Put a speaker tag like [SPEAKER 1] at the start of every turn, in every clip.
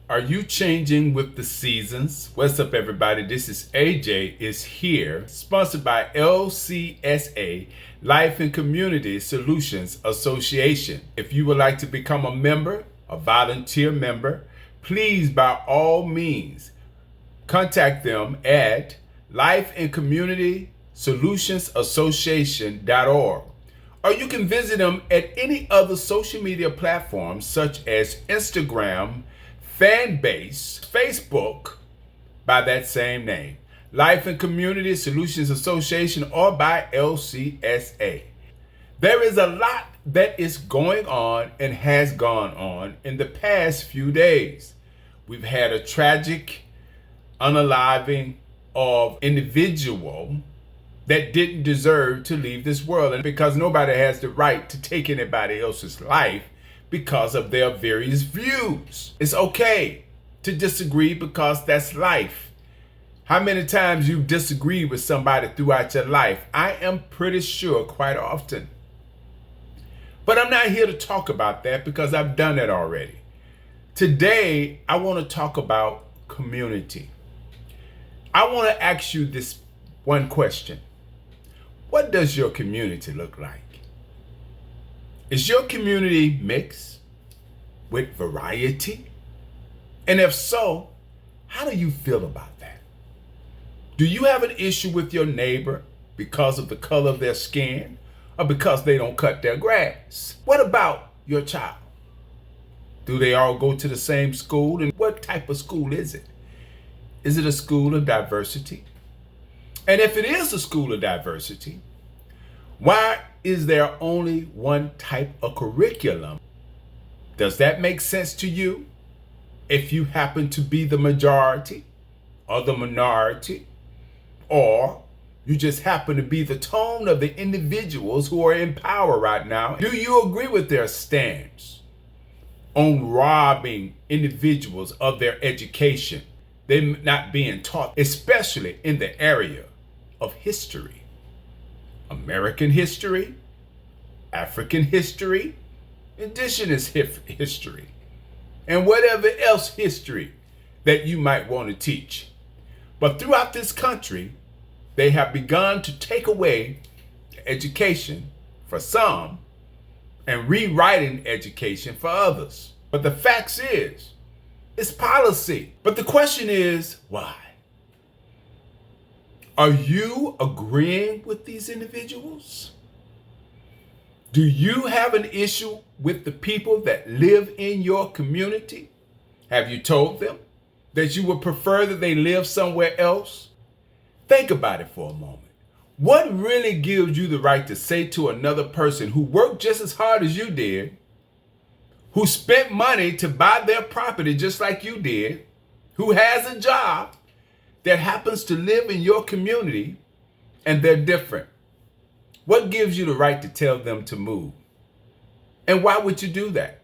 [SPEAKER 1] Are you changing with the seasons? What's up, everybody? This is AJ is here, sponsored by LCSA, Life and Community Solutions Association. If you would like to become a member, a volunteer member, please by all means contact them at Life and Community Solutions Association.org. Or you can visit them at any other social media platforms such as Instagram, Fanbase, Facebook, by that same name, Life and Community Solutions Association, or by LCSA. There is a lot that is going on and has gone on in the past few days. We've had a tragic unaliving of individual that didn't deserve to leave this world, and because nobody has the right to take anybody else's life because of their various views. It's okay to disagree because that's life. How many times you've disagreed with somebody throughout your life? I am pretty sure quite often. But I'm not here to talk about that because I've done that already. Today, I want to talk about community. I want to ask you this one question. What does your community look like? Is your community mixed with variety? And if so, how do you feel about that? Do you have an issue with your neighbor because of the color of their skin or because they don't cut their grass? What about your child? Do they all go to the same school? And what type of school is it? Is it a school of diversity? And if it is a school of diversity, why is there only one type of curriculum? Does that make sense to you? If you happen to be the majority or the minority, or you just happen to be the tone of the individuals who are in power right now, do you agree with their stance on robbing individuals of their education? They're not being taught, especially in the area of history, American history, African history, indigenous history, and whatever else history that you might want to teach. But throughout this country, they have begun to take away education for some and rewriting education for others. But the fact is, it's policy. But the question is, why? Are you agreeing with these individuals? Do you have an issue with the people that live in your community? Have you told them that you would prefer that they live somewhere else? Think about it for a moment. What really gives you the right to say to another person who worked just as hard as you did, who spent money to buy their property just like you did, who has a job that happens to live in your community, and they're different? What gives you the right to tell them to move? And why would you do that?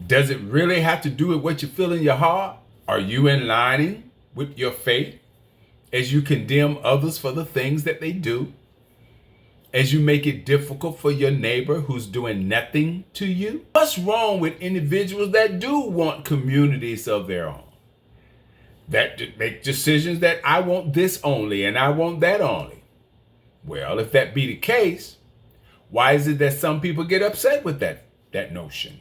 [SPEAKER 1] Does it really have to do with what you feel in your heart? Are you in line with your faith as you condemn others for the things that they do? As you make it difficult for your neighbor who's doing nothing to you? What's wrong with individuals that do want communities of their own? That make decisions that I want this only and I want that only? Well, if that be the case, why is it that some people get upset with that notion?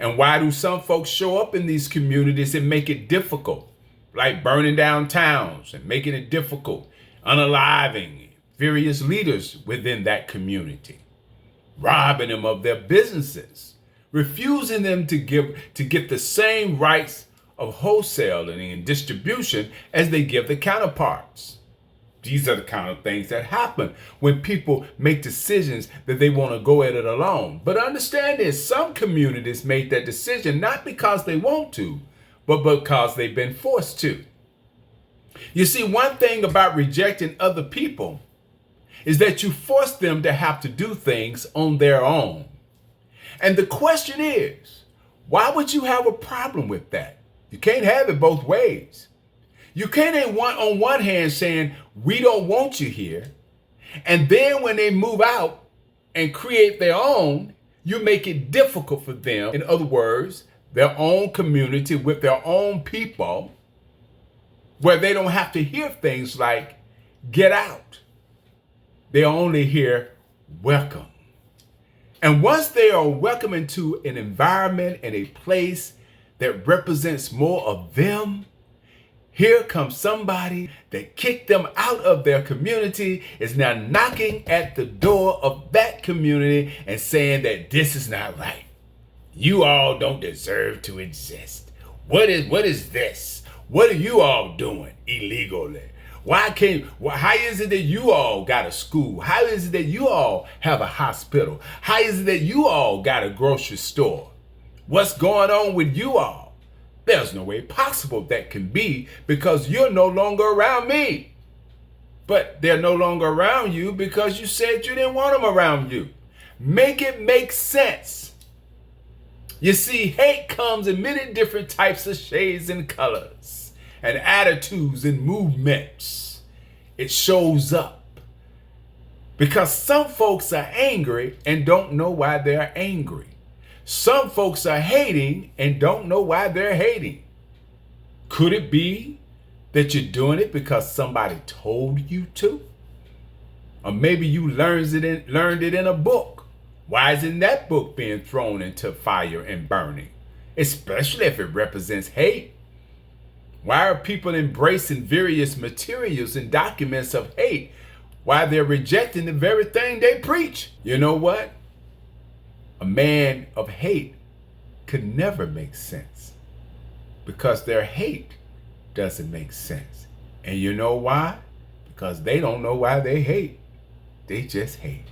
[SPEAKER 1] And why do some folks show up in these communities and make it difficult, like burning down towns and making it difficult, unaliving various leaders within that community, robbing them of their businesses, refusing them to get the same rights of wholesaling and distribution as they give the counterparts? These are the kind of things that happen when people make decisions that they want to go at it alone. But understand this, some communities make that decision not because they want to, but because they've been forced to. You see, one thing about rejecting other people is that you force them to have to do things on their own. And the question is, why would you have a problem with that? You can't have it both ways. You can't on one hand saying, we don't want you here, and then when they move out and create their own, you make it difficult for them. In other words, their own community, with their own people, where they don't have to hear things like, get out. They only hear, welcome. And once they are welcome into an environment and a place that represents more of them, here comes somebody that kicked them out of their community, is now knocking at the door of that community and saying that this is not right. You all don't deserve to exist. What is this? What are you all doing illegally? How is it that you all got a school? How is it that you all have a hospital? How is it that you all got a grocery store? What's going on with you all? There's no way possible that can be, because you're no longer around me. But they're no longer around you because you said you didn't want them around you. Make it make sense. You see, hate comes in many different types of shades and colors and attitudes and movements. It shows up because some folks are angry and don't know why they're angry. Some folks are hating and don't know why they're hating. Could it be that you're doing it because somebody told you to? Or maybe you learned it in a book. Why isn't that book being thrown into fire and burning? Especially if it represents hate. Why are people embracing various materials and documents of hate while they're rejecting the very thing they preach? You know what? A man of hate could never make sense because their hate doesn't make sense. And you know why? Because they don't know why they hate. They just hate.